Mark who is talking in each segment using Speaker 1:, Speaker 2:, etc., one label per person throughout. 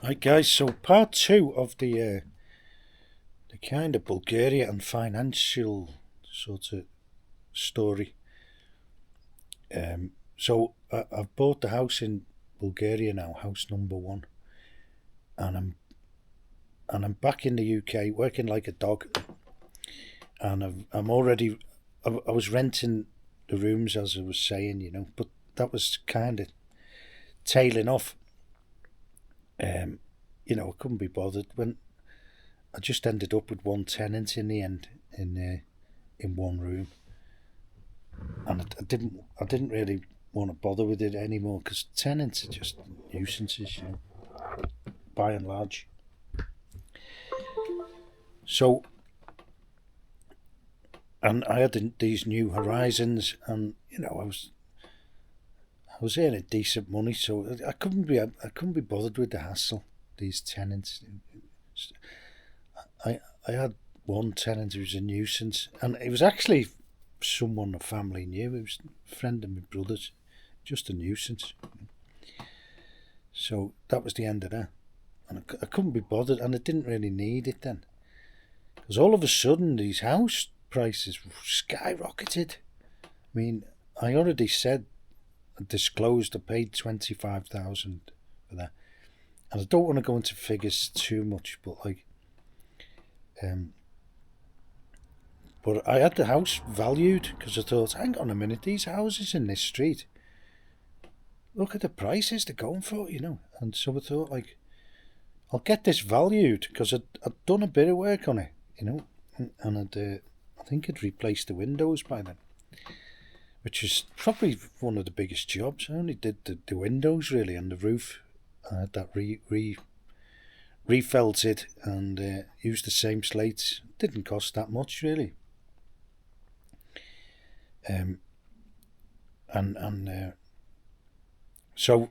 Speaker 1: Right, guys. So part two of the kind of Bulgarian financial sort of story. I've bought the house in Bulgaria now, house number one, and I'm back in the UK working like a dog, and I'm already. I was renting the rooms as I was saying, but that was kind of tailing off. I couldn't be bothered when I just ended up with one tenant in the end in one room, and I didn't really want to bother with it anymore because tenants are just nuisances, by and large. So, and I had these new horizons, and I was earning decent money, so I couldn't be bothered with the hassle. These tenants, I had one tenant who was a nuisance, and it was actually someone the family knew. It was a friend of my brother's, just a nuisance. So that was the end of that, and I couldn't be bothered, and I didn't really need it then, because all of a sudden these house prices skyrocketed. I mean, I already said, disclosed, I paid 25,000 for that, and I don't want to go into figures too much, but but I had the house valued because I thought, hang on a minute, these houses in this street, look at the prices they're going for, And so I thought, I'll get this valued because I'd done a bit of work on it, and I think I'd replaced the windows by then, which is probably one of the biggest jobs. I only did the windows really and the roof. I had that refelted and used the same slates. Didn't cost that much really. So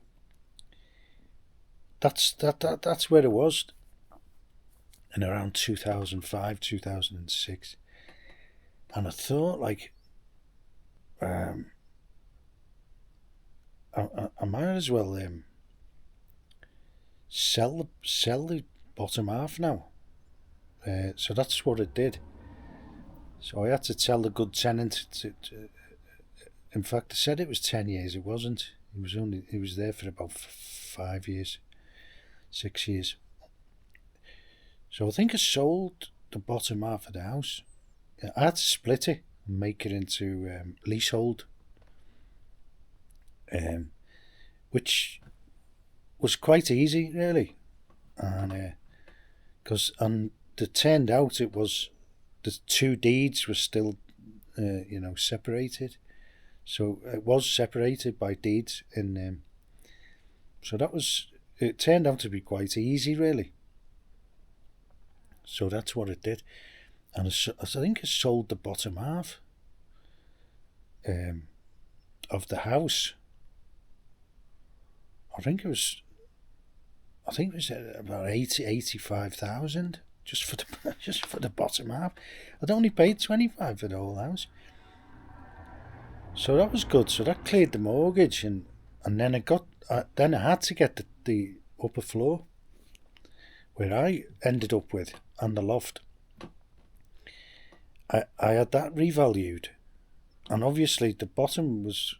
Speaker 1: that's where it was in around 2005, 2006, and I thought I might as well sell the bottom half now. So that's what I did. So I had to tell the good tenant in fact, I said it was 10 years. It wasn't. He was there for about 5 years, 6 years. So I think I sold the bottom half of the house. I had to split it and make it into leasehold, which was quite easy really, and it turned out it was the two deeds were still separated. So it was separated by deeds, and so it turned out to be quite easy really. So that's what it did, and I think I sold the bottom half of the house. I think it was about 85,000 just for the bottom half. I'd only paid 25 for the whole house. So that was good. So that cleared the mortgage, and then I had to get the upper floor, where I ended up with, and the loft. I had that revalued, and obviously the bottom was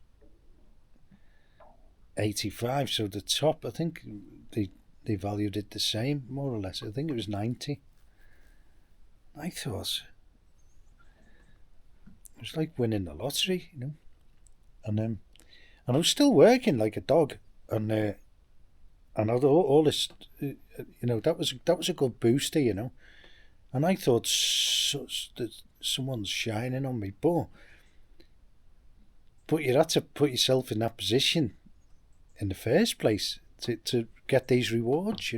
Speaker 1: 85. So the top, I think they valued it the same, more or less. I think it was 90. I thought it was like winning the lottery, And I was still working like a dog, and all this, that was a good booster, And I thought that someone's shining on me, but you had to put yourself in that position in the first place to get these rewards,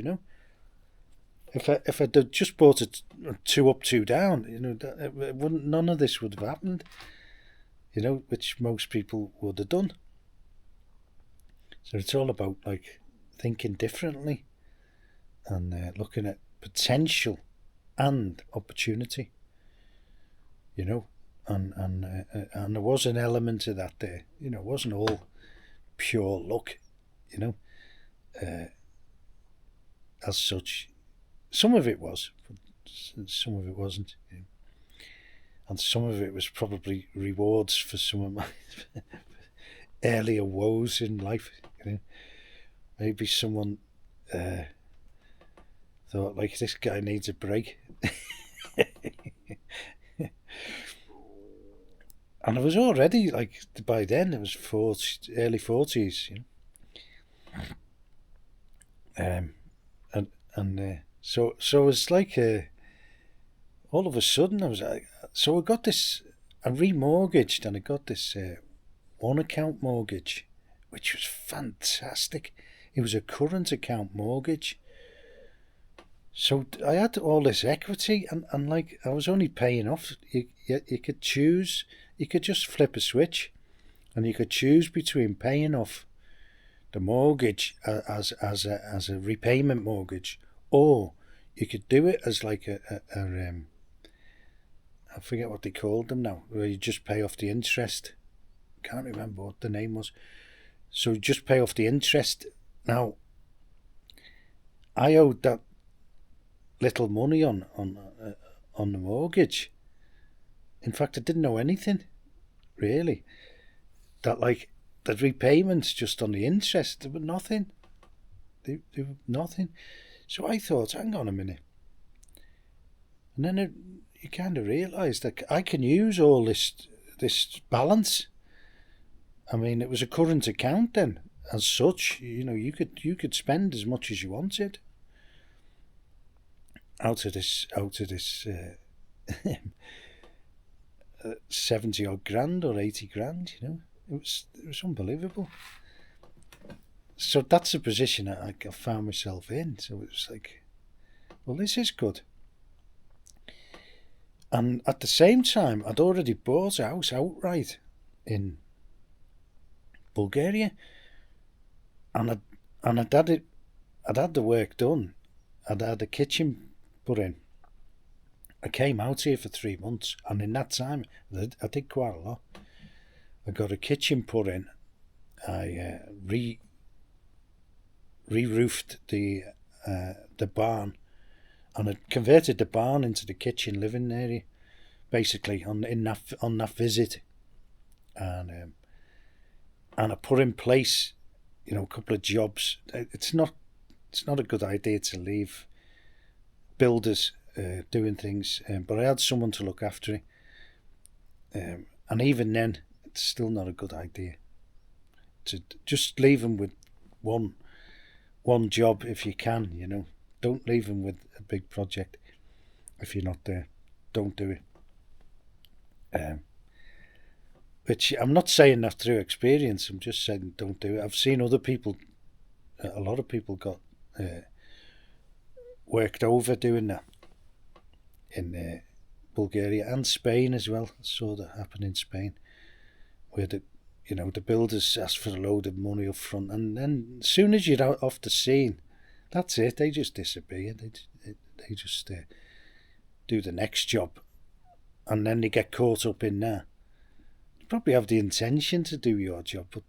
Speaker 1: If I'd just bought it two up, two down, none of this would have happened, which most people would have done. So it's all about thinking differently and looking at potential and opportunity, and there was an element of that there. It wasn't all pure luck, as such. Some of it was, but some of it wasn't. And some of it was probably rewards for some of my earlier woes in life. Maybe someone thought, like, this guy needs a break. And I was already, like, by then it was early 40s, so it's like all of a sudden I was like, so I got this, I remortgaged, and I got this one account mortgage, which was fantastic. It was a current account mortgage. So I had all this equity, and like, I was only paying off. You could choose, you could just flip a switch, and you could choose between paying off the mortgage as a repayment mortgage, or you could do it as like I forget what they called them now, where you just pay off the interest. Can't remember what the name was. So you just pay off the interest. Now, I owed that little money on the mortgage. In fact, I didn't know anything, really. That, like, the repayments just on the interest, they were nothing. They were nothing. So I thought, hang on a minute. And then you kind of realise that I can use all this balance. I mean, it was a current account then, as such. You could spend as much as you wanted out of this 70 odd grand or 80 grand. It was unbelievable. So that's the position I found myself in. So it was like, well, this is good. And at the same time, I'd already bought a house outright in Bulgaria, and I'd had the work done. I'd had a kitchen put in. I came out here for 3 months, and in that time, I did quite a lot. I got a kitchen put in. I re-roofed the barn, and I converted the barn into the kitchen living area, basically on that visit, and I put in place, a couple of jobs. It's not a good idea to leave builders doing things, but I had someone to look after it, and even then, it's still not a good idea to just leave them with one job if you can. Don't leave them with a big project if you're not there. Don't do it. Which I'm not saying that through experience. I'm just saying don't do it. I've seen other people, a lot of people got worked over doing that in Bulgaria and Spain as well. I saw that happen in Spain, where the builders ask for a load of money up front, and then as soon as you're out off the scene, that's it. They just disappear. They just do the next job, and then they get caught up in that. You probably have the intention to do your job, but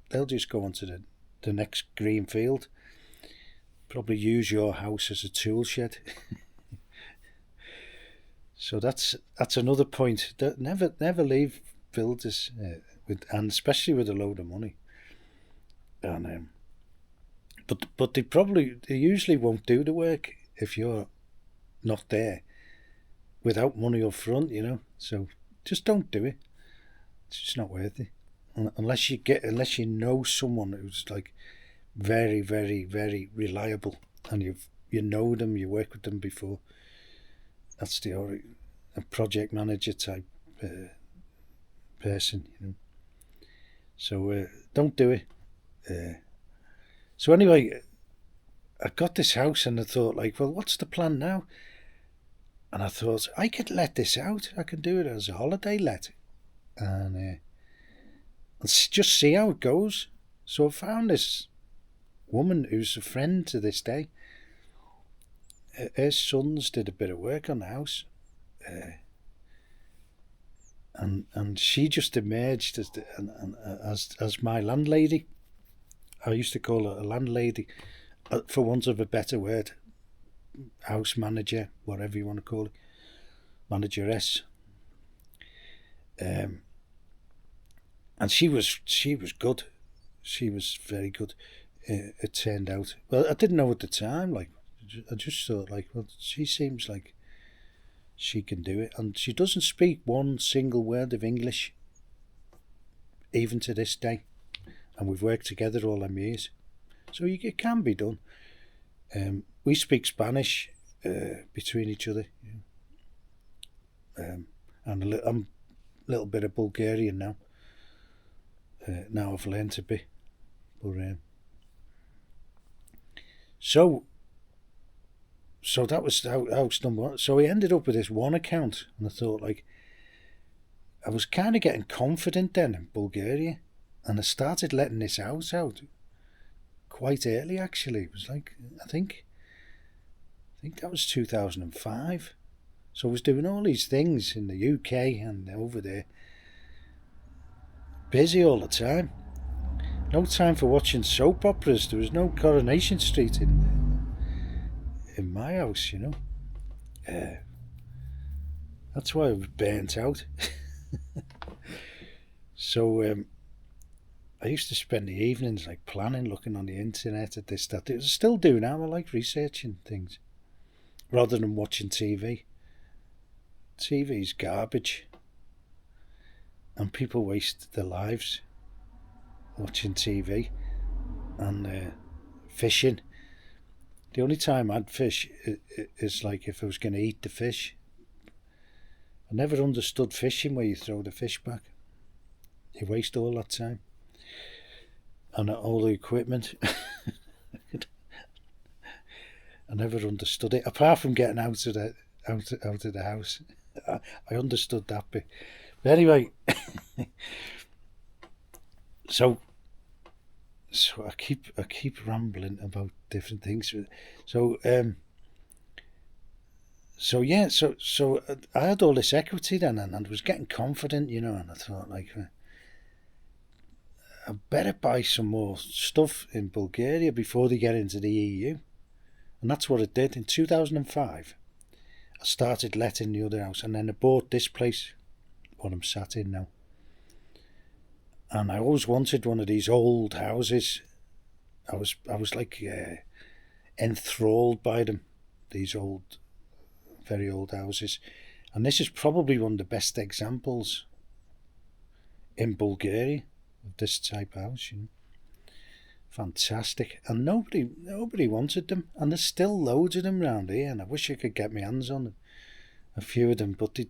Speaker 1: they'll just go on to the next green field. Probably use your house as a tool shed. So that's another point. Never leave builders and especially with a load of money. And but they usually won't do the work if you're not there without money up front. So just don't do it. It's just not worth it unless you know someone who's like very, very, very reliable, and you know them, you work with them before. That's a project manager type person. So don't do it. So anyway, I got this house, and I thought, like, well, what's the plan now? And I thought, I could let this out. I can do it as a holiday let, and just see how it goes. So I found this woman who's a friend to this day. Her sons did a bit of work on the house, and she just emerged as my landlady. I used to call her a landlady, for want of a better word, house manager, whatever you want to call it, manageress. And she was good. She was very good. It turned out. Well, I didn't know at the time. Like, I just thought, like, well, she seems like she can do it, and she doesn't speak one single word of English, even to this day. And we've worked together all them years, so it can be done. We speak Spanish between each other, and I'm a little bit of Bulgarian now. Now I've learned to be, but so that was house number one. So we ended up with this one account, and I thought, like, I was kind of getting confident then in Bulgaria, and I started letting this house out quite early. Actually, it was like I think that was 2005. So I was doing all these things in the UK and over there, busy all the time. No time for watching soap operas. There was no Coronation Street in my house, you know. That's why I was burnt out. So I used to spend the evenings like planning, looking on the internet at this, that. I still do now. I like researching things rather than watching TV. TV's garbage, and people waste their lives watching TV and fishing. The only time I'd fish is like if I was going to eat the fish. I never understood fishing where you throw the fish back. You waste all that time and all the equipment. I never understood it, apart from getting out of the house. I understood that bit. But anyway, so I keep rambling about different things. So I had all this equity then, and I was getting confident, you know, and I thought, like, I better buy some more stuff in Bulgaria before they get into the EU. And that's what it did. In 2005, I started letting the other house, and then I bought this place, what I'm sat in now. And I always wanted one of these old houses. I was like enthralled by them, these very old houses. And this is probably one of the best examples in Bulgaria of this type of house, you know. Fantastic. And nobody wanted them, and there's still loads of them around here, and I wish I could get my hands on them, a few of them, but they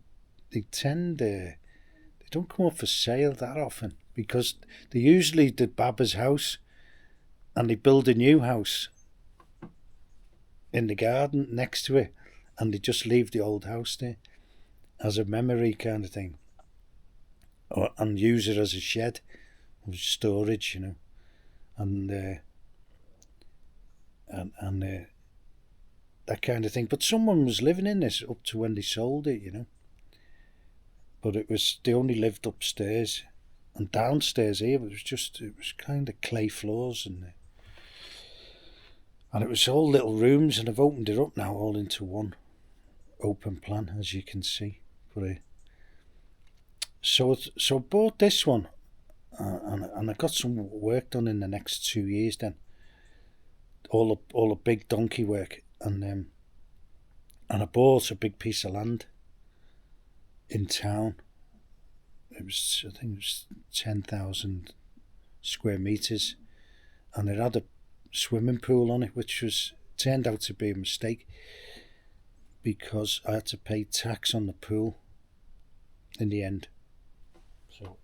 Speaker 1: tend they don't come up for sale that often, because they usually did Baba's house and they build a new house in the garden next to it, and they just leave the old house there as a memory kind of thing, and use it as a shed of storage, you know. And that kind of thing. But someone was living in this up to when they sold it, you know. But they only lived upstairs, and downstairs here it was kind of clay floors, and it was all little rooms, and I've opened it up now all into one open plan, as you can see. But so I bought this one. And I got some work done in the next 2 years then. All the big donkey work, and I bought a big piece of land in town. I think it was 10,000 square meters, and it had a swimming pool on it, which turned out to be a mistake, because I had to pay tax on the pool in the end. So,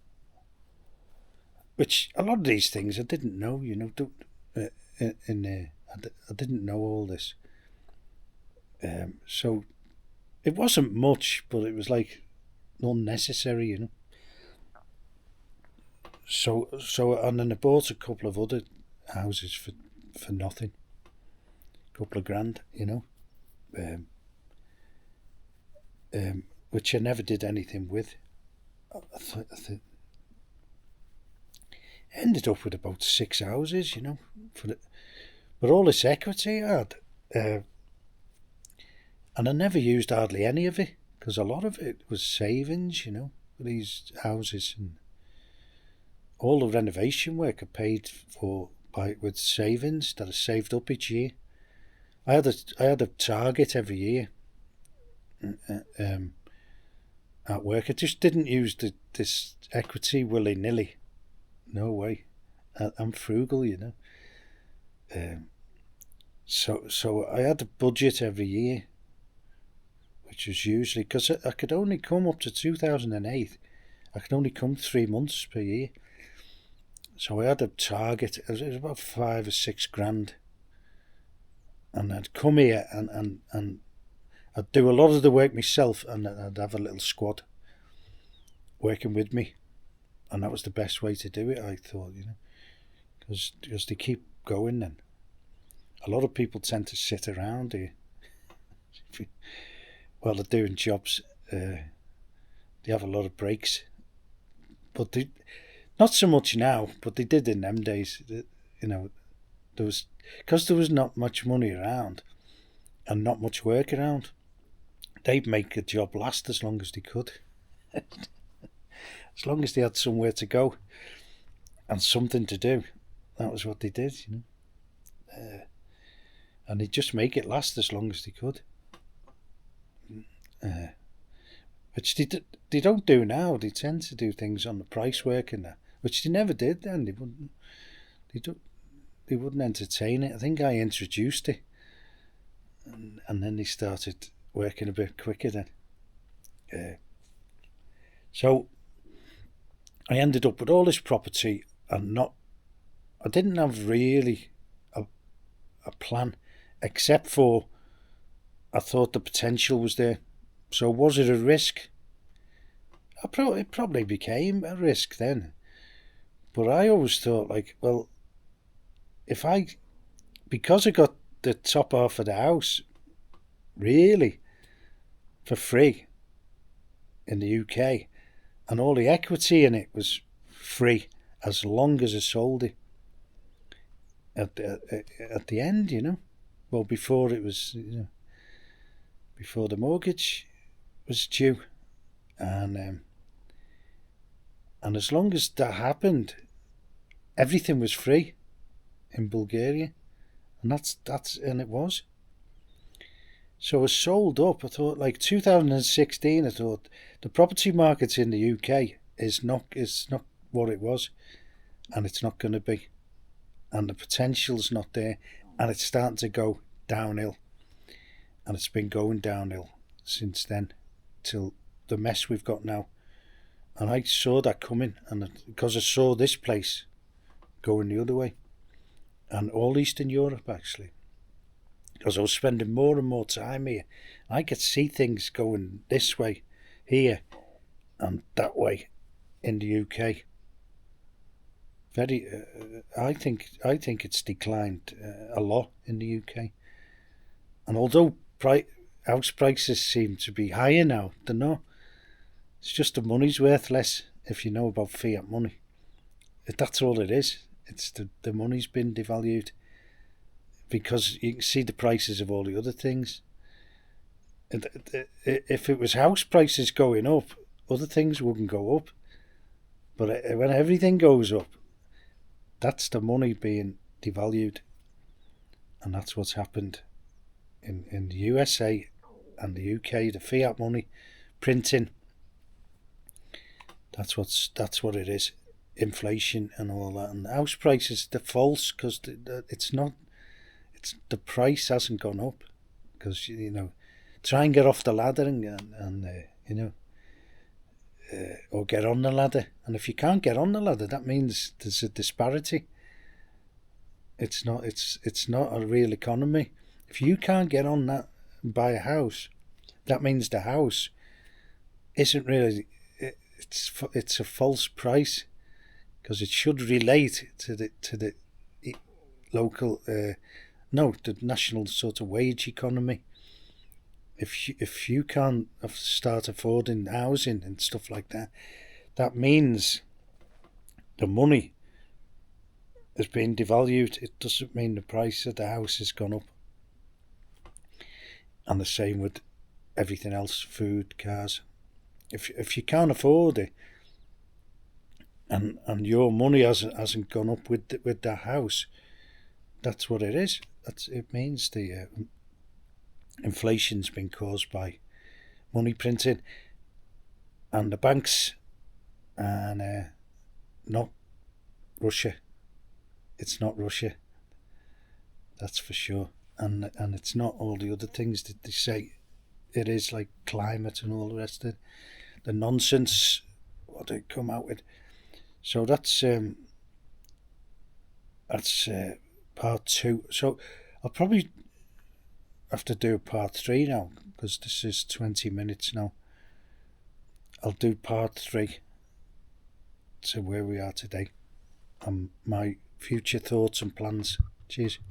Speaker 1: which a lot of these things I didn't know, you know. I didn't know all this. So it wasn't much, but it was like unnecessary, you know. So and then I bought a couple of other houses for nothing, a couple of grand, you know, which I never did anything with. I ended up with about 6 houses, you know, But all this equity I had, and I never used hardly any of it because a lot of it was savings, for these houses, and all the renovation work I paid for with savings that I saved up each year. I had a target every year at work. I just didn't use this equity willy nilly. No way. I'm frugal, So I had a budget every year, which was usually because I could only come up to 2008. I could only come 3 months per year. So I had a target. It was about 5 or 6 grand, and I'd come here and I'd do a lot of the work myself, and I'd have a little squad working with me, and that was the best way to do it, I thought, because they keep going then. A lot of people tend to sit around here while they're doing jobs. They have a lot of breaks, but not so much now, but they did in them days. Because there was not much money around and not much work around, they'd make a job last as long as they could. As long as they had somewhere to go and something to do, that was what they did, and they'd just make it last as long as they could. Which they don't do now. They tend to do things on the price work and that, which they never did then. They wouldn't entertain it. I think I introduced it, and then they started working a bit quicker then. So I ended up with all this property and I didn't have really a plan, except for I thought the potential was there. So was it a risk? It probably became a risk then. But I always thought, well, because I got the top half of the house, really, for free in the UK, and all the equity in it was free as long as I sold it at the end, well, before it was, before the mortgage was due, and as long as that happened, everything was free in Bulgaria, and and it was. So I sold up. I thought, 2016. I thought the property market in the UK is not what it was, and it's not going to be, and the potential's not there, and it's starting to go downhill, and it's been going downhill since then till the mess we've got now. And I saw that coming, and because I saw this place going the other way, and all Eastern Europe actually, because I was spending more and more time here. I could see things going this way here and that way in the UK. I think it's declined a lot in the UK, and although house prices seem to be higher now, they're not. It's just the money's worth less if you know about fiat money. That's all it is. It's the money's been devalued, because you can see the prices of all the other things. If it was house prices going up, other things wouldn't go up. But when everything goes up, that's the money being devalued. And that's what's happened in the USA and the UK, the fiat money printing. That's what it is. Inflation and all that. And house prices, they're false, because it's not. The price hasn't gone up, because try and get off the ladder and or get on the ladder, and if you can't get on the ladder, that means there's a disparity. It's not a real economy. If you can't get on that and buy a house, that means the house isn't really. It's a false price, because it should relate to the local. The national sort of wage economy. If you can't start affording housing and stuff like that, that means the money has been devalued, it doesn't mean the price of the house has gone up. And the same with everything else, food, cars. If you can't afford it, and your money hasn't gone up with the house, that's what it is. It means the inflation's been caused by money printing and the banks, and not Russia. It's not Russia, that's for sure. And it's not all the other things that they say it is, like climate and all the rest of it, the nonsense what they come out with. So that's part two. So I'll probably have to do part three now, because this is 20 minutes now. I'll do part three to where we are today and my future thoughts and plans. Cheers.